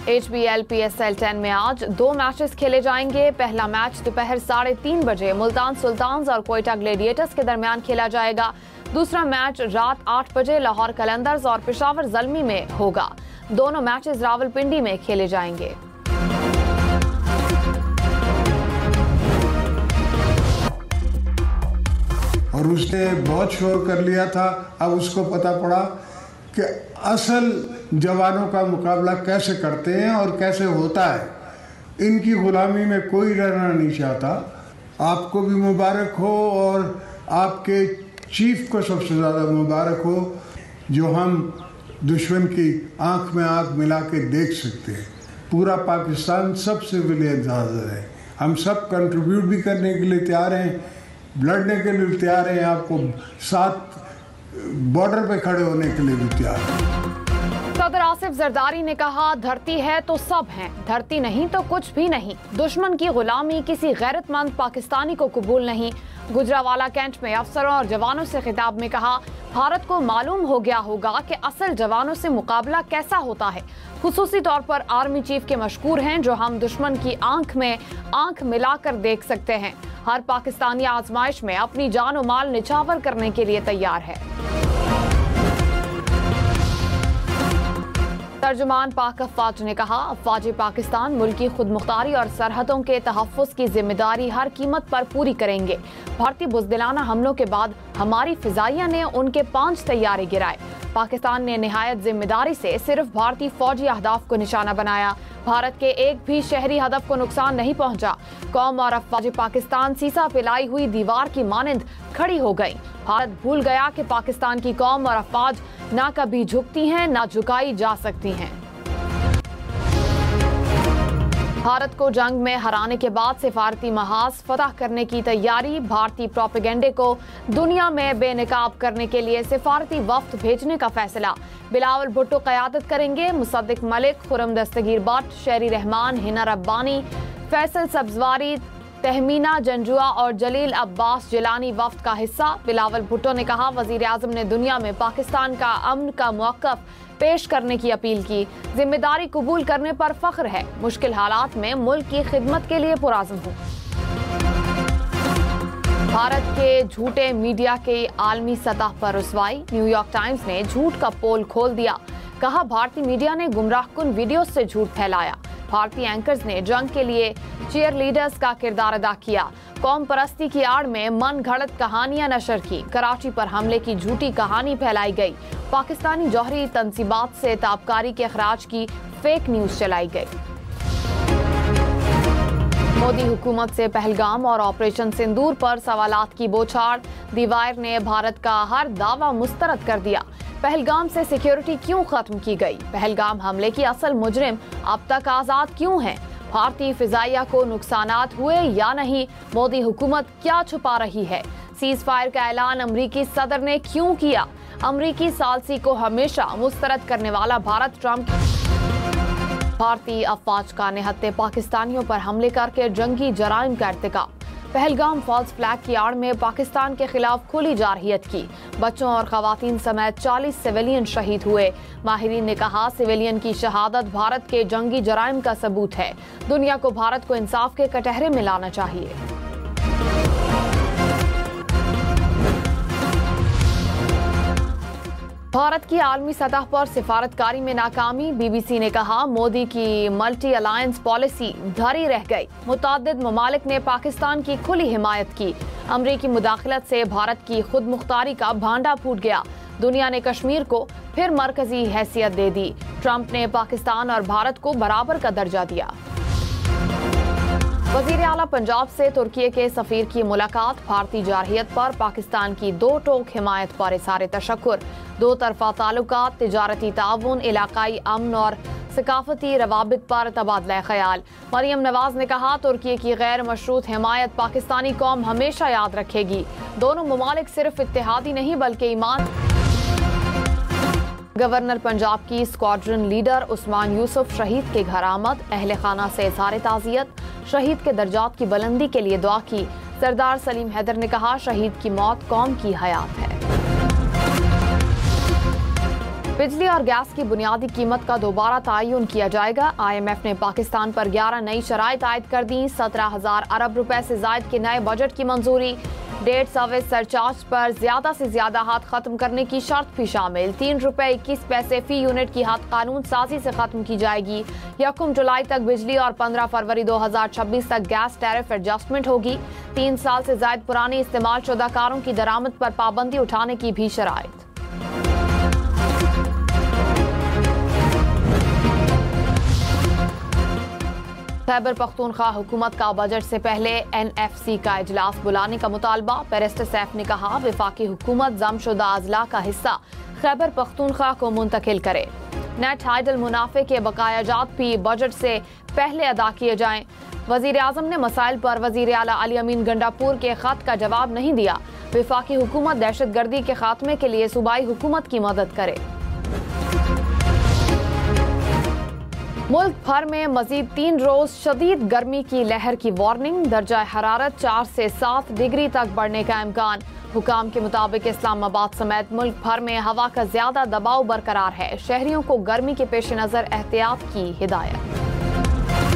HBL PSL 10 में आज 2 matches खेले जाएंगे। पहला मैच दोपहर 3:30 बजे मुल्तान सुल्तान्स और क्वेटा ग्लेडिएटर्स के दरमियान खेला जाएगा। दूसरा मैच रात 8 बजे लाहौर कलंदर्स और पेशावर ज़ल्मी में होगा। दोनों मैचेस रावलपिंडी में खेले जाएंगे। और उसने बहुत शोर कर लिया था। अब उसको पता पड़ा कि असल जवानों का मुकाबला कैसे करते हैं और कैसे होता है। इनकी गुलामी में कोई रहना नहीं चाहता। आपको भी मुबारक हो और आपके चीफ को सबसे ज़्यादा मुबारक हो, जो हम दुश्मन की आंख में आंख मिला के देख सकते हैं। पूरा पाकिस्तान सब सिविलियन हाजिर है। हम सब कंट्रीब्यूट भी करने के लिए तैयार हैं, लड़ने के लिए तैयार हैं, आपको साथ बॉर्डर पे खड़े होने के लिए भी तैयार हैं। सदर आसिफ जरदारी ने कहा, धरती है तो सब हैं, धरती नहीं तो कुछ भी नहीं। दुश्मन की गुलामी किसी गैरतमंद पाकिस्तानी को कबूल नहीं। गुजरावाला कैंट में अफसरों और जवानों से खिताब में कहा, भारत को मालूम हो गया होगा कि असल जवानों से मुकाबला कैसा होता है। खुसूसी तौर पर आर्मी चीफ के मशकूर हैं, जो हम दुश्मन की आंख में आंख मिलाकर देख सकते हैं। हर पाकिस्तानी आजमाइश में अपनी जान और माल निछावर करने के लिए तैयार है। तर्जुमान पाक अफवाज ने कहा, अफवाज पाकिस्तान मुल्क की खुद मुख्तारी और सरहदों के तहफ़्फ़ुज़ की जिम्मेदारी हर कीमत पर पूरी करेंगे। भारतीय बुज़दिलाना हमलों के बाद हमारी फ़िज़ाइया ने उनके 5 तैयारे गिराए। पाकिस्तान ने निहायत जिम्मेदारी से सिर्फ भारतीय फौजी अहदाफ को निशाना बनाया। भारत के एक भी शहरी हदफ को नुकसान नहीं पहुंचा। कौम और अफवाज पाकिस्तान सीसा पिलाई हुई दीवार की मानंद खड़ी हो गई। भारत भूल गया कि पाकिस्तान की कौम और अफवाज ना कभी झुकती हैं, ना झुकाई जा सकती हैं। भारत को जंग में हराने के बाद सिफारती महाज फतह करने की तैयारी। भारतीय प्रोपेगेंडे को दुनिया में बेनकाब करने के लिए सिफारती वफ्द भेजने का फैसला। बिलावल भुट्टो क़यादत करेंगे। मुसद्दिक मलिक, खुरम दस्तगीर बट, शेरी रहमान, हिना रब्बानी, फैसल सब्जवारी, तहमीना जंजुआ और जलील अब्बास जिलानी वफ्द का हिस्सा। बिलावल भुट्टो ने कहा, वज़ीर आज़म ने दुनिया में पाकिस्तान का अमन का मौक़िफ़ पेश करने की अपील की। जिम्मेदारी कबूल करने पर फख्र है। मुश्किल हालात में मुल्क की खिदमत के लिए पुरआज़म हूँ। भारत के झूठे मीडिया के आलमी सतह पर रुसवाई। न्यूयॉर्क टाइम्स ने झूठ का पोल खोल दिया। कहा, भारतीय मीडिया ने गुमराहकुन वीडियो से झूठ फैलाया। भारतीय एंकर्स ने जंग के लिए चीयर लीडर्स का किरदार अदा किया। कौम परस्ती की आड़ में मन घड़त कहानियां नशर की। कराची पर हमले की झूठी कहानी फैलाई गई। पाकिस्तानी जौहरी तंसीबात से ताबकारी के अखराज की फेक न्यूज चलाई गई। मोदी हुकूमत से पहलगाम और ऑपरेशन सिंदूर पर सवालात की बौछार। दीवार ने भारत का हर दावा मुस्तरद कर दिया। पहलगाम से सिक्योरिटी क्यों खत्म की गई? पहलगाम हमले की असल मुजरिम अब तक आजाद क्यों हैं? भारतीय फिजाइया को नुकसानात हुए या नहीं? मोदी हुकूमत क्या छुपा रही है? सीज फायर का ऐलान अमरीकी सदर ने क्यों किया? अमरीकी सालसी को हमेशा मुस्तरद करने वाला भारत ट्रंप। भारतीय अफवाज का निहत्ते पाकिस्तानियों पर हमले करके जंगी जराइम का इर्तिकाब। पहलगाम फॉल्स फ्लैग की आड़ में पाकिस्तान के खिलाफ खुली जारहियत की। बच्चों और खवातीन समेत 40 सिविलियन शहीद हुए। माहिरीन ने कहा, सिविलियन की शहादत भारत के जंगी जराइम का सबूत है। दुनिया को भारत को इंसाफ के कटहरे में लाना चाहिए। भारत की आलमी सतह पर सिफारतकारी में नाकामी। BBC ने कहा, मोदी की मल्टी अलायंस पॉलिसी धरी रह गई। मुताद्दिद ममालिक ने पाकिस्तान की खुली हिमायत की। अमरीकी मुदाखलत से भारत की खुद मुख्तारी का भांडा फूट गया। दुनिया ने कश्मीर को फिर मरकजी हैसियत दे दी। ट्रंप ने पाकिस्तान और भारत को बराबर का दर्जा दिया। वज़ीर आला पंजाब से तुर्की के सफीर की मुलाकात। भारतीय जारहियत पर पाकिस्तान की 2 टोक हिमायत पर इज़हार तशक्कुर। 2 तरफ़ा ताल्लुकात, तिजारती ताउन, इलाकाई अमन और सकाफती रवाबित पर तबादला ख्याल। मरियम नवाज ने कहा, तुर्की की गैर मशरूत हिमायत पाकिस्तानी कौम हमेशा याद रखेगी। दोनों ममालिक सिर्फ इत्तेहादी नहीं बल्कि ईमान। गवर्नर पंजाब की स्क्वाड्रन लीडर उस्मान यूसुफ शहीद के घर आमद। अहले खाना से इज़हार ताज़ियत। शहीद के दर्जात की बुलंदी के लिए दुआ की। सरदार सलीम हैदर ने कहा, शहीद की मौत कौम की हयात है। बिजली और गैस की बुनियादी कीमत का दोबारा तयन किया जाएगा। IMF ने पाकिस्तान पर 11 नई शराइत आयद कर दी। 17,000 अरब रुपए से जायद के नए बजट की मंजूरी। डेट सर्विस सरचार्ज पर ज्यादा से ज्यादा हद खत्म करने की शर्त भी शामिल। 3 रुपए 21 पैसे फी यूनिट की हद कानून साजी से खत्म की जाएगी। 1 जुलाई तक बिजली और 15 फरवरी 2026 तक गैस टैरिफ एडजस्टमेंट होगी। 3 साल से ज्यादा पुरानी इस्तेमाल शुदा कारों की दरामद पर पाबंदी उठाने की भी शराइत। खैबर पख्तूनख्वा हुकूमत का बजट से पहले NFC का इजलास बुलाने का मुतालबा। बैरिस्टर सैफ ने कहा वफाकी हुकूमत जमशुदा अजला का हिस्सा खैबर पख्तूनख्वा को मुंतकिल करे। नेट हाइडल मुनाफे के बकायाजात भी बजट से पहले अदा किए जाएं। वजीर आजम ने मसाइल पर वजीर आला अली अमीन गंडापुर के खत का जवाब नहीं दिया। वफाकी हुकूमत दहशत गर्दी के खात्मे के लिए सूबाई हुकूमत की मदद करे। मुल्क भर में मजीद 3 रोज शदीद गर्मी की लहर की वार्निंग। दर्जा हरारत 4 से 7 डिग्री तक बढ़ने का इम्कान। हुकाम के मुताबिक इस्लामाबाद समेत मुल्क भर में हवा का ज्यादा दबाव बरकरार है। शहरियों को गर्मी के पेश नजर एहतियात की हिदायत।